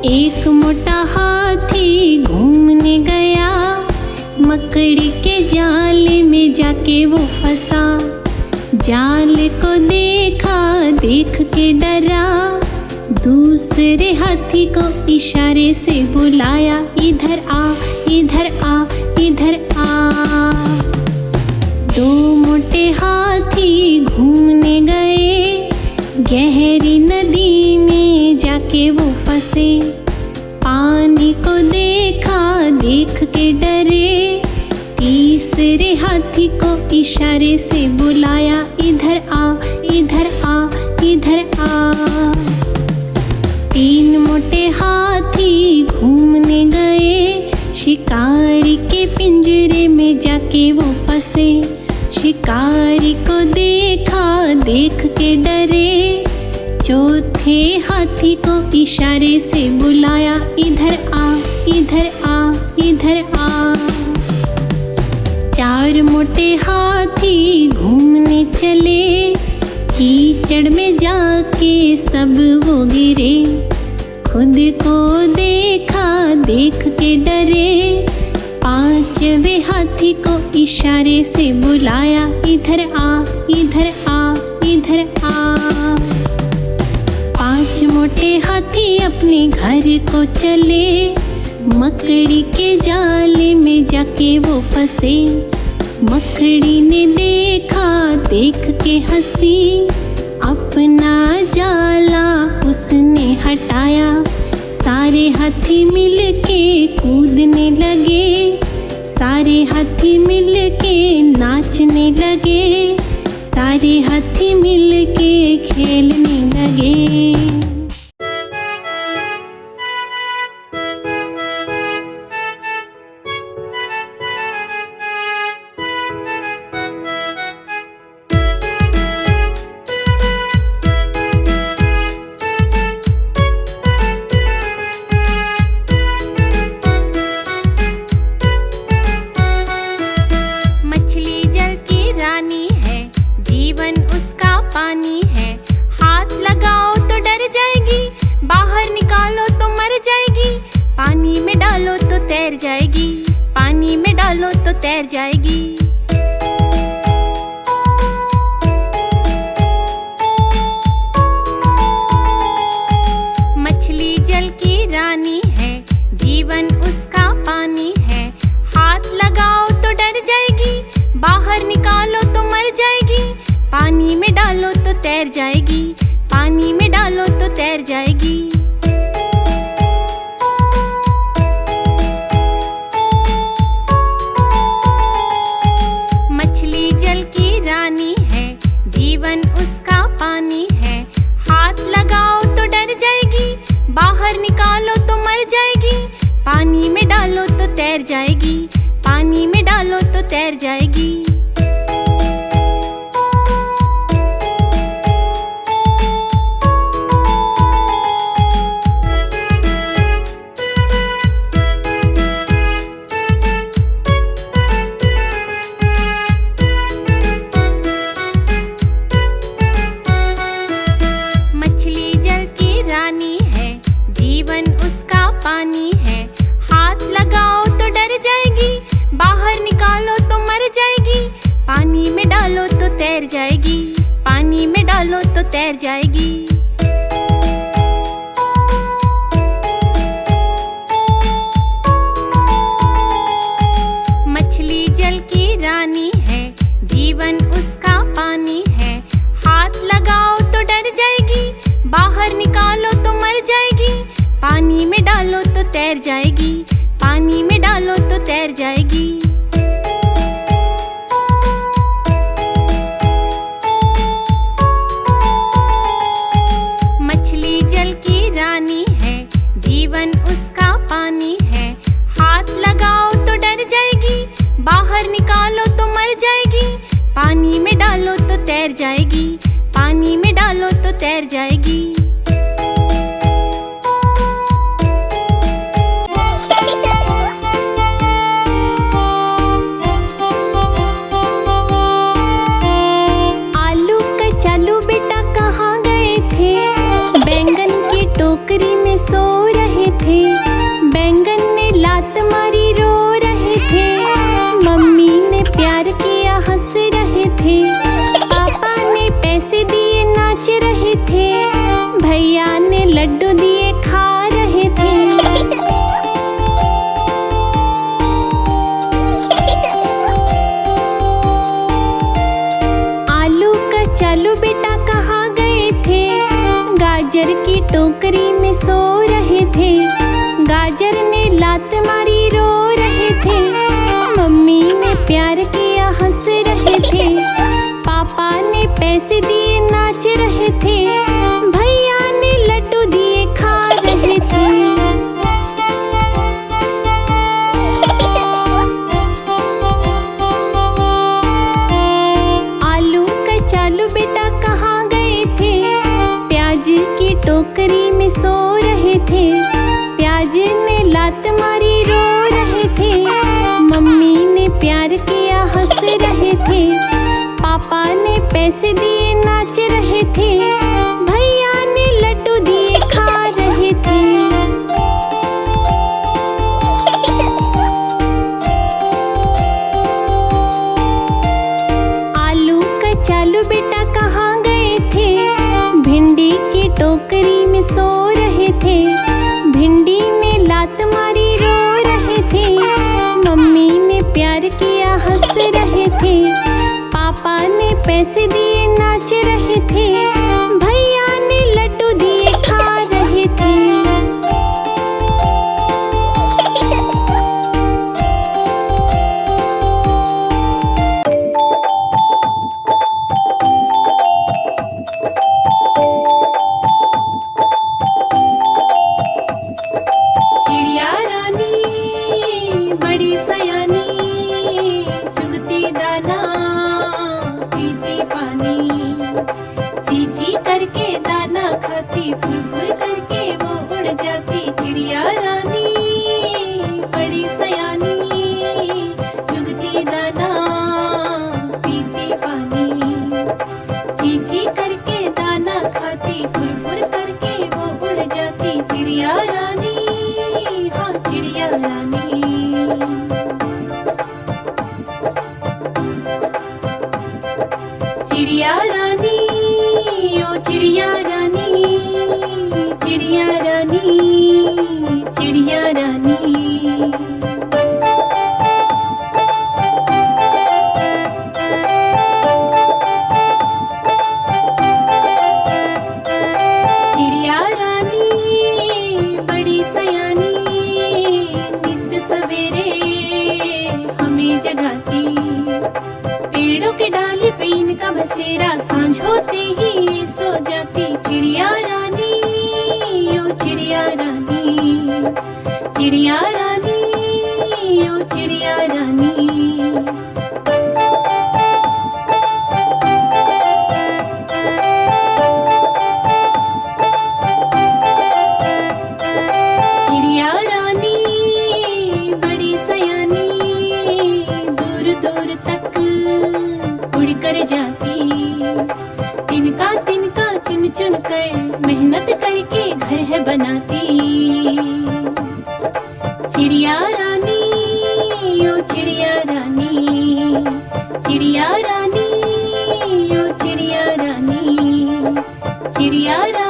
एक मोटा हाथी घूमने गया, मकड़ी के जाल में जाके वो फंसा। जाल को देखा, देख के डरा, दूसरे हाथी को इशारे से बुलाया, इधर आ, इधर आ, इधर आ। दो मोटे हाथी घूमने गए, गहरी नदी में जाके वो फंसे। पानी को देखा, देख के डरे, तीसरे हाथी को इशारे से बुलाया, इधर आ, इधर आ, इधर आ। तीन मोटे हाथी घूमने गए, शिकारी के पिंजरे में जाके वो फंसे। शिकारी को देखा, देख के डरे, चौथे हाथी को इशारे से बुलाया, इधर आ, इधर आ, इधर आ। चार मोटे हाथी घूमने चले, कीचड़ में जाके सब वो गिरे। खुद को देखा, देख के डरे, पांचवे हाथी को इशारे से बुलाया, इधर आ, इधर आ, इधर आ। पांच मोटे हाथी अपने घर को चले, मकड़ी के जाल में जाके वो फंसे। मकड़ी ने देखा, देख के हंसी, अपना जाला उसने हटाया। सारे हाथी मिलके कूदने लगे, सारे हाथी मिलके नाचने लगे, सारे हाथी मिलके खेलने लगे। तैर जाएगी। मछली जल की रानी है, जीवन उसका पानी है। हाथ लगाओ तो डर जाएगी, बाहर निकालो तो मर जाएगी। पानी में डालो तो तैर जाएगी, पानी में डालो तो तैर जाएगी। मछली जल की रानी है, जीवन उसका पानी है। हाथ लगाओ तो डर जाएगी, बाहर निकालो तो मर जाएगी। पानी में डालो तो तैर जाएगी, पानी में डालो तो तैर जाएगी। मछली जल की रानी है, जीवन उसका पानी है। हाथ लगाओ तो डर जाएगी, बाहर निकालो तो मर जाएगी। पानी में डालो तो तैर जाएगी, पानी में डालो तो तैर जाएगी। मछली जल की रानी है, जीवन उसका पानी है। हाथ लगाओ तो डर जाएगी, बाहर निकालो तो मर जाएगी। पानी में डालो तो तैर जाएगी, पानी में डालो तो तैर जाएगी। मछली जल की रानी है, जीवन उसका पानी है। हाथ लगाओ तो डर जाएगी, बाहर निकालो तो मर जाएगी। पानी में डालो तो तैर जाएगी, पानी में डालो तो तैर जाएगी। आलू कचालू बेटा कहाँ गए थे, बैंगन की टोकरी में सो रहे थे। पापा ने पैसे दिए नाच रहे थे, भैया ने लड्डू दिए खा रहे थे। आलू कचालू बेटा कहाँ गए थे, गाजर की टोकरी में सो रहे थे। गाजर ने लात मारी रो रहे थे, मम्मी ने प्यार किया हंस रहे थे। पापा ने पैसे दिए नाच रहे थे, भैया ने लड्डू दिए खा रहे थे। आलू कचालू बेटा कहाँ गए थे, प्याज की टोकरी में सो रहे थे। प्याज ने लात मारी रो रहे थे, मम्मी ने प्यार किया हंस रहे थे। पापा ने पैसे दिए नाच रहे थे, भैया ने लड्डू दिए खा रहे थे। आलू कचालू बेटा कहाँ गए थे, भिंडी की टोकरी में सो रहे थे। भिंडी ने लात मारी रो रहे थे, मम्मी ने प्यार किया हंस रहे थे। पापा ने पैसे दिए नाच रहे थे, भैया ने लड्डू दिए खा रहे थे। चिड़िया रानी बड़ी सयानी, चुगती दाना पीती पानी। चींची करके दाना खाती, फुर फुर करके वो उड़ जाती। चिड़िया रानी बड़ी सयानी, चुगती दाना पीती पानी। चींची करके दाना खाती, फुर फुर करके वो उड़ जाती। चिड़िया रानी, हाँ चिड़िया रानी। चिड़िया रानी, ओ चिड़िया रानी, चिड़िया रानी, चिड़िया रानी। चिड़िया रानी बड़ी सयानी, नित सवेरे हमें जगाती। पेड़ों के डाली पे इनका बसेरा, सांझ होते ही सो जाती। चिड़िया रानी, ओ चिड़िया रानी, चिड़िया रानी, ओ चिड़िया रानी। चिड़िया रानी बड़ी सयानी, दूर दूर तक उड़ कर जाती। तिनका तिनका चुन चुन कर मेहनत करके घर है बनाती। चिड़िया रानी, ओ चिड़िया रानी, चिड़िया रानी, ओ चिड़िया रानी, चिड़िया रानी।